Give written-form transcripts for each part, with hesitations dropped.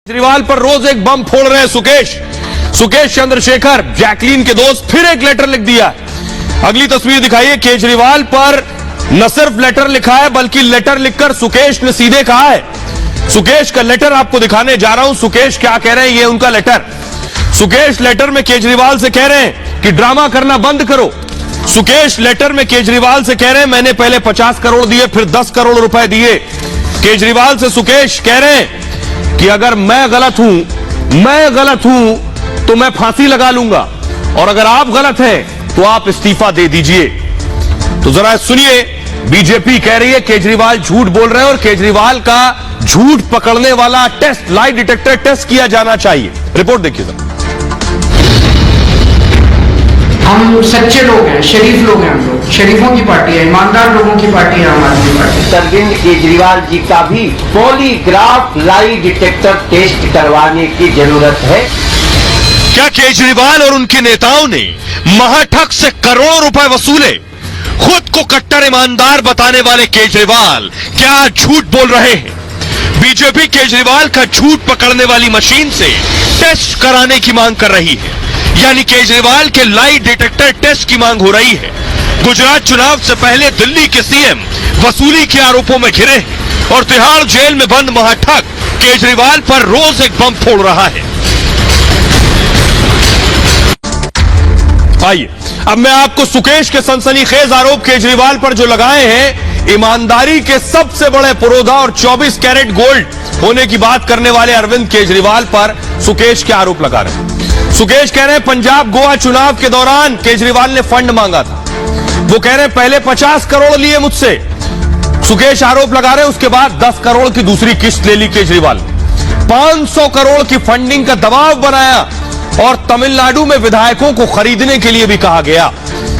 केजरीवाल पर रोज एक बम फोड़ रहे हैं सुकेश चंद्रशेखर जैकलीन के दोस्त फिर एक लेटर लिख दिया। अगली तस्वीर दिखाइए। केजरीवाल पर न सिर्फ लेटर लिखा है बल्कि लेटर लिखकर सुकेश ने सीधे कहा है। सुकेश का लेटर आपको दिखाने जा रहा हूं। सुकेश क्या कह रहे हैं, ये उनका लेटर। सुकेश लेटर में केजरीवाल से कह रहे हैं कि ड्रामा करना बंद करो। सुकेश लेटर में केजरीवाल से कह रहे हैं मैंने पहले 50 करोड़ दिए फिर 10 करोड़ रुपए दिए। केजरीवाल से सुकेश कह रहे हैं कि अगर मैं गलत हूं तो मैं फांसी लगा लूंगा और अगर आप गलत हैं तो आप इस्तीफा दे दीजिए। तो जरा सुनिए, बीजेपी कह रही है केजरीवाल झूठ बोल रहे हैं और केजरीवाल का झूठ पकड़ने वाला टेस्ट, लाई डिटेक्टर टेस्ट किया जाना चाहिए। रिपोर्ट देखिए जरा। हम सच्चे लोग हैं, शरीफ लोग हैं, हम लोग शरीफों की पार्टी है, ईमानदार लोगों की पार्टी है आम आदमी पार्टी। अरविंद केजरीवाल जी का भी पॉलीग्राफ लाई डिटेक्टर टेस्ट करवाने की जरूरत है। क्या केजरीवाल और उनके नेताओं ने महाठग से करोड़ों रुपए वसूले? खुद को कट्टर ईमानदार बताने वाले केजरीवाल क्या झूठ बोल रहे हैं? बीजेपी केजरीवाल का झूठ पकड़ने वाली मशीन से टेस्ट कराने की मांग कर रही है, यानी केजरीवाल के लाई डिटेक्टर टेस्ट की मांग हो रही है। गुजरात चुनाव से पहले दिल्ली के सीएम वसूली के आरोपों में घिरे हैं और तिहाड़ जेल में बंद महाठग केजरीवाल पर रोज एक बम फोड़ रहा है। आइए अब मैं आपको सुकेश के सनसनीखेज आरोप केजरीवाल पर जो लगाए हैं, ईमानदारी के सबसे बड़े पुरोधा और 24 कैरेट गोल्ड होने की बात करने वाले अरविंद केजरीवाल पर सुकेश के आरोप लगा रहे हैं। सुकेश कह रहे हैं पंजाब गोवा चुनाव के दौरान केजरीवाल ने फंड मांगा था। वो कह रहे हैं पहले 50 करोड़ लिए मुझसे। सुकेश आरोप लगा रहे हैं उसके बाद 10 करोड़ की दूसरी किस्त ले ली केजरीवाल ने। 500 करोड़ की फंडिंग का दबाव बनाया और तमिलनाडु में विधायकों को खरीदने के लिए भी कहा गया।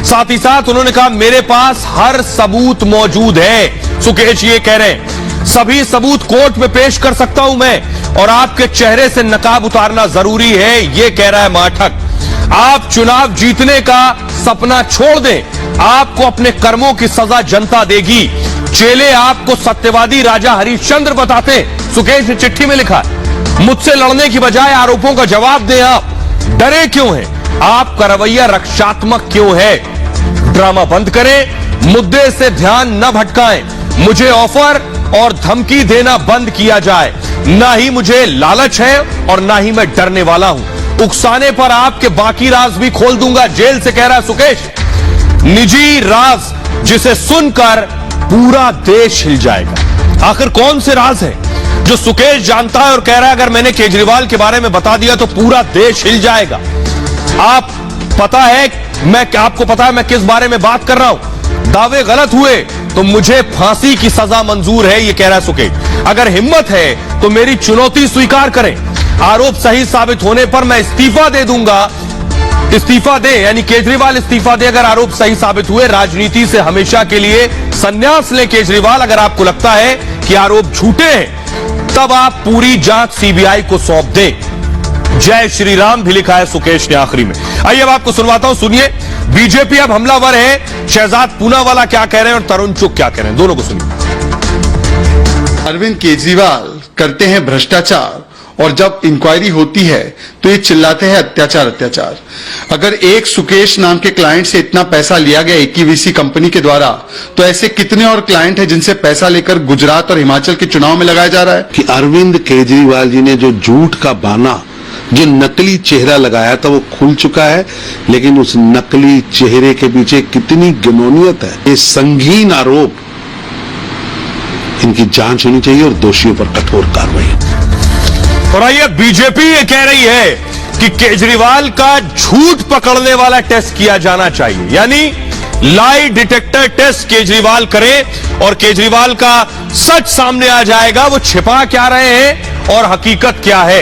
साथ ही साथ उन्होंने कहा मेरे पास हर सबूत मौजूद है। सुकेश ये कह रहे हैं सभी सबूत कोर्ट में पेश कर सकता हूं मैं और आपके चेहरे से नकाब उतारना जरूरी है, ये कह रहा है महाठग। आप चुनाव जीतने का सपना छोड़ दें, आपको अपने कर्मों की सजा जनता देगी। चेले आपको सत्यवादी राजा हरिश्चंद्र बताते, सुकेश ने चिट्ठी में लिखा। मुझसे लड़ने की बजाय आरोपों का जवाब दें। आप डरे क्यों हैं? आपका रवैया रक्षात्मक क्यों है? ड्रामा बंद करें, मुद्दे से ध्यान न भटकाएं। मुझे ऑफर और धमकी देना बंद किया जाए। ना ही मुझे लालच है और ना ही मैं डरने वाला हूं। उकसाने पर आपके बाकी राज भी खोल दूंगा, जेल से कह रहा है सुकेश। निजी राज जिसे सुनकर पूरा देश हिल जाएगा। आखिर कौन से राज है जो सुकेश जानता है और कह रहा है अगर मैंने केजरीवाल के बारे में बता दिया तो पूरा देश हिल जाएगा? आपको पता है मैं किस बारे में बात कर रहा हूं। दावे गलत हुए तो मुझे फांसी की सजा मंजूर है, ये कह रहा है सुकेश। अगर हिम्मत है तो मेरी चुनौती स्वीकार करें। आरोप सही साबित होने पर मैं इस्तीफा दे दूंगा। इस्तीफा दे यानी केजरीवाल इस्तीफा दे अगर आरोप सही साबित हुए। राजनीति से हमेशा के लिए संन्यास लें केजरीवाल। अगर आपको लगता है कि आरोप झूठे हैं तब आप पूरी जांच सीबीआई को सौंप दें। जय श्री राम भी लिखा है सुकेश ने आखिरी में। आइए अब आपको सुनवाता हूं, सुनिए। बीजेपी अब हमलावर है। शहजाद पूनावाला क्या कह रहे हैं और तरुण चुग क्या कह रहे हैं, दोनों को सुनिए। अरविंद केजरीवाल करते हैं भ्रष्टाचार और जब इंक्वायरी होती है तो ये चिल्लाते हैं अत्याचार। अगर एक सुकेश नाम के क्लाइंट से इतना पैसा लिया गया AKVC कंपनी के द्वारा, तो ऐसे कितने और क्लाइंट हैं जिनसे पैसा लेकर गुजरात और हिमाचल के चुनाव में लगाया जा रहा है? कि अरविंद केजरीवाल जी ने जो झूठ का बाना, जो नकली चेहरा लगाया था वो खुल चुका है, लेकिन उस नकली चेहरे के पीछे कितनी गिनौनियत है। ये संगीन आरोप, इनकी जांच होनी चाहिए और दोषियों पर कठोर कार्रवाई। और आइए बीजेपी ये कह रही है कि केजरीवाल का झूठ पकड़ने वाला टेस्ट किया जाना चाहिए, यानी लाई डिटेक्टर टेस्ट केजरीवाल करे और केजरीवाल का सच सामने आ जाएगा, वो छिपा क्या रहे हैं और हकीकत क्या है।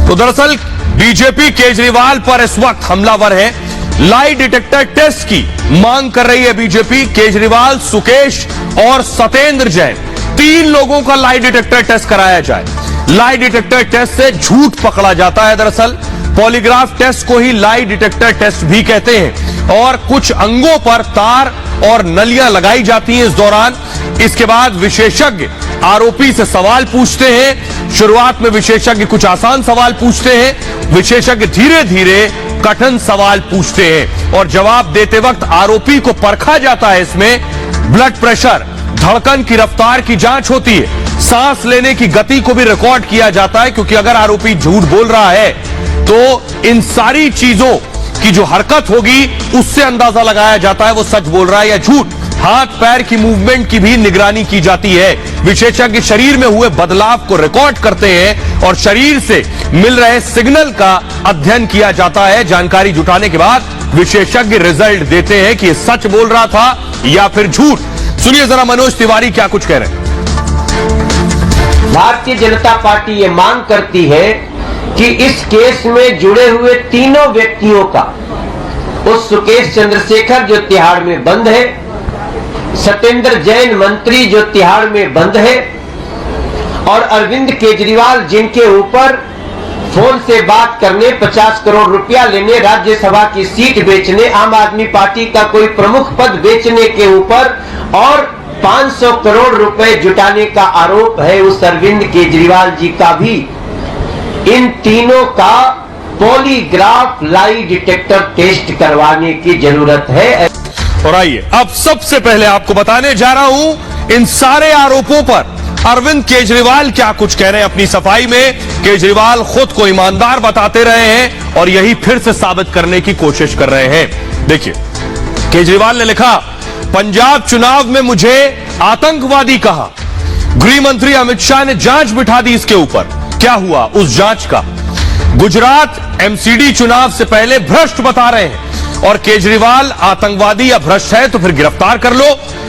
तो दरअसल बीजेपी केजरीवाल पर इस वक्त हमलावर है। लाई डिटेक्टर टेस्ट की मांग कर रही है बीजेपी। केजरीवाल, सुकेश और सत्येंद्र जैन, 3 लोगों का लाई डिटेक्टर टेस्ट कराया जाए। लाई डिटेक्टर टेस्ट से झूठ पकड़ा जाता है। दरअसल पॉलीग्राफ टेस्ट को ही लाई डिटेक्टर टेस्ट भी कहते हैं और कुछ अंगों पर तार और नलियां लगाई जाती हैं इस दौरान। इसके बाद विशेषज्ञ आरोपी से सवाल पूछते हैं शुरुआत में विशेषज्ञ कुछ आसान सवाल पूछते हैं, विशेषज्ञ धीरे धीरे कठिन सवाल पूछते हैं और जवाब देते वक्त आरोपी को परखा जाता है। इसमें ब्लड प्रेशर, धड़कन की रफ्तार की जांच होती है, सांस लेने की गति को भी रिकॉर्ड किया जाता है, क्योंकि अगर आरोपी झूठ बोल रहा है तो इन सारी चीजों की जो हरकत होगी उससे अंदाजा लगाया जाता है वो सच बोल रहा है या झूठ। हाथ पैर की मूवमेंट की भी निगरानी की जाती है। विशेषज्ञ शरीर में हुए बदलाव को रिकॉर्ड करते हैं और शरीर से मिल रहे सिग्नल का अध्ययन किया जाता है। जानकारी जुटाने के बाद विशेषज्ञ रिजल्ट देते हैं कि ये सच बोल रहा था या फिर झूठ। सुनिए जरा मनोज तिवारी क्या कुछ कह रहे हैं। भारतीय जनता पार्टी ये मांग करती है कि इस केस में जुड़े हुए तीनों व्यक्तियों का, उस सुकेश चंद्रशेखर जो तिहाड़ में बंद है, सत्येंद्र जैन मंत्री जो तिहाड़ में बंद है और अरविंद केजरीवाल जिनके ऊपर फोन से बात करने, 50 करोड़ रुपया लेने, राज्यसभा की सीट बेचने, आम आदमी पार्टी का कोई प्रमुख पद बेचने के ऊपर और 500 करोड़ रुपए जुटाने का आरोप है उस अरविंद केजरीवाल जी का भी। इन तीनों का पॉलीग्राफ लाई डिटेक्टर टेस्ट करवाने की जरूरत है। और आइए अब सबसे पहले आपको बताने जा रहा हूं इन सारे आरोपों पर अरविंद केजरीवाल क्या कुछ कह रहे हैं। अपनी सफाई में केजरीवाल खुद को ईमानदार बताते रहे हैं और यही फिर से साबित करने की कोशिश कर रहे हैं। देखिए, केजरीवाल ने लिखा, पंजाब चुनाव में मुझे आतंकवादी कहा, गृह मंत्री अमित शाह ने जांच बिठा दी इसके ऊपर। क्या हुआ उस जांच का? गुजरात एमसीडी चुनाव से पहले भ्रष्ट बता रहे हैं और केजरीवाल आतंकवादी या भ्रष्ट है तो फिर गिरफ्तार कर लो।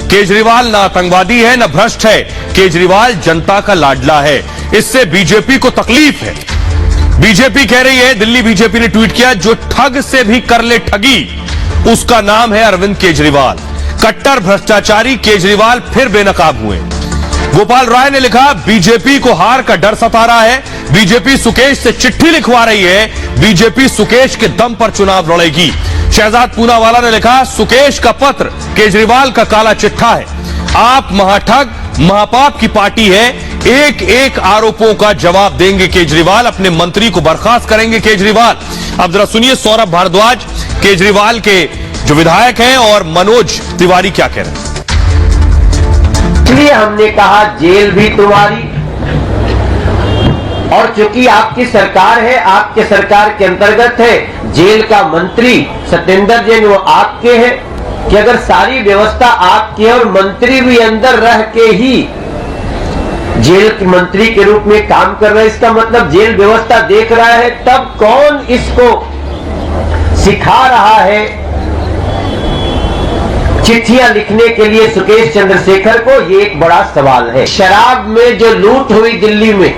केजरीवाल ना आतंकवादी है ना भ्रष्ट है, केजरीवाल जनता का लाडला है। इससे बीजेपी को तकलीफ है। बीजेपी कह रही है, दिल्ली बीजेपी ने ट्वीट किया, जो ठग से भी कर ले ठगी उसका नाम है अरविंद केजरीवाल। कट्टर भ्रष्टाचारी केजरीवाल फिर बेनकाब हुए। गोपाल राय ने लिखा, बीजेपी को हार का डर सता रहा है, बीजेपी सुकेश से चिट्ठी लिखवा रही है, बीजेपी सुकेश के दम पर चुनाव लड़ेगी। शहजाद पूनावाला ने लिखा, सुकेश का पत्र केजरीवाल का काला चिट्ठा है, आप महाठग महापाप की पार्टी है, एक एक आरोपों का जवाब देंगे केजरीवाल, अपने मंत्री को बर्खास्त करेंगे केजरीवाल। अब जरा सुनिए सौरभ भारद्वाज केजरीवाल के जो विधायक हैं और मनोज तिवारी क्या कह रहे हैं। इसलिए हमने कहा जेल भी तुम्हारी, और चूंकि आपकी सरकार है, आपके सरकार के अंतर्गत है, जेल का मंत्री सत्येंद्र जैन वो आपके हैं, कि अगर सारी व्यवस्था आपकी है और मंत्री भी अंदर रह के ही जेल के मंत्री के रूप में काम कर रहे हैं, इसका मतलब जेल व्यवस्था देख रहा है, तब कौन इसको सिखा रहा है चिट्ठियां लिखने के लिए सुकेश चंद्रशेखर को? ये एक बड़ा सवाल है। शराब में जो लूट हुई दिल्ली में,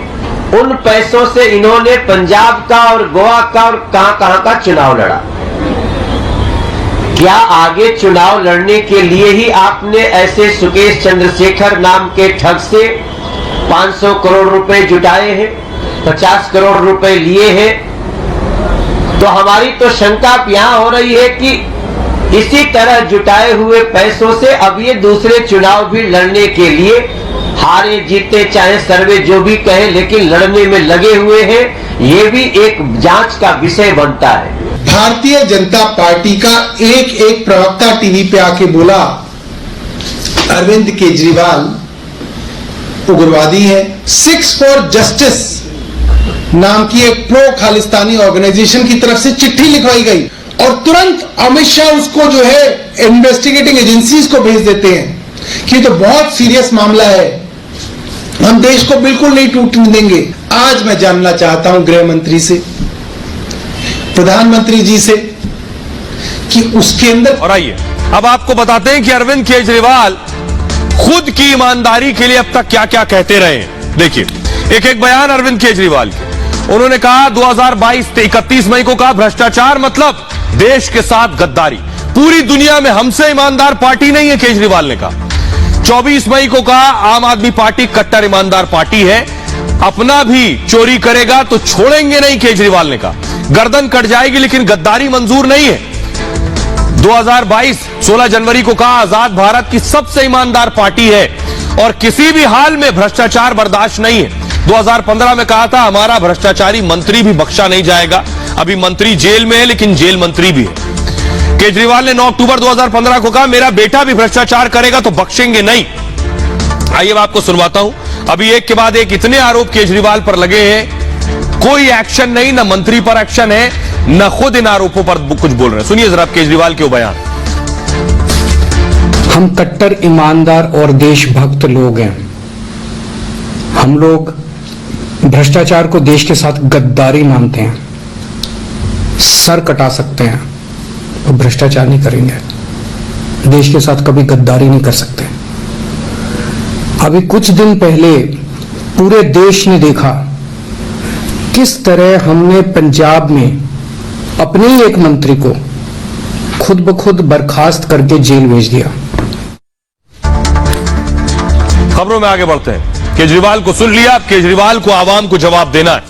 उन पैसों से इन्होंने पंजाब का और गोवा का और कहां का चुनाव लड़ा। क्या आगे चुनाव लड़ने के लिए ही आपने ऐसे सुकेश चंद्रशेखर नाम के ठग से 500 करोड़ रुपए जुटाए हैं, 50 करोड़ रुपए लिए हैं? तो हमारी तो शंका यहां हो रही है कि इसी तरह जुटाए हुए पैसों से अब ये दूसरे चुनाव भी लड़ने के लिए, हारे जीते चाहे सर्वे जो भी कहे, लेकिन लड़ने में लगे हुए हैं। ये भी एक जांच का विषय बनता है। भारतीय जनता पार्टी का एक एक प्रवक्ता टीवी पे आके बोला, अरविंद केजरीवाल उग्रवादी है। 6 फॉर जस्टिस नाम की एक प्रो खालिस्तानी ऑर्गेनाइजेशन की तरफ से चिट्ठी लिखवाई गई और तुरंत अमित शाह उसको जो है इन्वेस्टिगेटिंग एजेंसीज को भेज देते हैं कि तो बहुत सीरियस मामला है, हम देश को बिल्कुल नहीं टूटने देंगे। आज मैं जानना चाहता हूं गृह मंत्री से, प्रधानमंत्री जी से, कि उसके अंदर। और आइए अब आपको बताते हैं कि अरविंद केजरीवाल खुद की ईमानदारी के लिए अब तक क्या क्या कहते रहे हैं। देखिए एक एक बयान अरविंद केजरीवाल के। उन्होंने कहा 2022 31 मई को कहा, भ्रष्टाचार मतलब देश के साथ गद्दारी, पूरी दुनिया में हमसे ईमानदार पार्टी नहीं है, केजरीवाल ने कहा। 24 मई को कहा, आम आदमी पार्टी कट्टर ईमानदार पार्टी है, अपना भी चोरी करेगा तो छोड़ेंगे नहीं, केजरीवाल ने कहा। गर्दन कट जाएगी लेकिन गद्दारी मंजूर नहीं है। 2022 16 जनवरी को कहा, आजाद भारत की सबसे ईमानदार पार्टी है और किसी भी हाल में भ्रष्टाचार बर्दाश्त नहीं है। 2015 में कहा था हमारा भ्रष्टाचारी मंत्री भी बख्शा नहीं जाएगा। अभी मंत्री जेल में है, लेकिन जेल मंत्री भी है। केजरीवाल ने 9 अक्टूबर 2015 को कहा मेरा बेटा भी भ्रष्टाचार करेगा तो बख्शेंगे नहीं। आइए मैं आपको सुनवाता हूं। अभी एक के बाद एक इतने आरोप केजरीवाल पर लगे हैं, कोई एक्शन नहीं, ना मंत्री पर एक्शन है, ना खुद इन आरोपों पर कुछ बोल रहे हैं। सुनिए जरा केजरीवाल के वो बयान। हम कट्टर ईमानदार और देशभक्त लोग हैं। हम लोग भ्रष्टाचार को देश के साथ गद्दारी मानते हैं। सर कटा सकते हैं तो भ्रष्टाचार नहीं करेंगे, देश के साथ कभी गद्दारी नहीं कर सकते। अभी कुछ दिन पहले पूरे देश ने देखा किस तरह हमने पंजाब में अपने ही एक मंत्री को खुद ब खुद बर्खास्त करके जेल भेज दिया। खबरों में आगे बढ़ते हैं। केजरीवाल को सुन लिया, अब केजरीवाल को आवाम को जवाब देना है।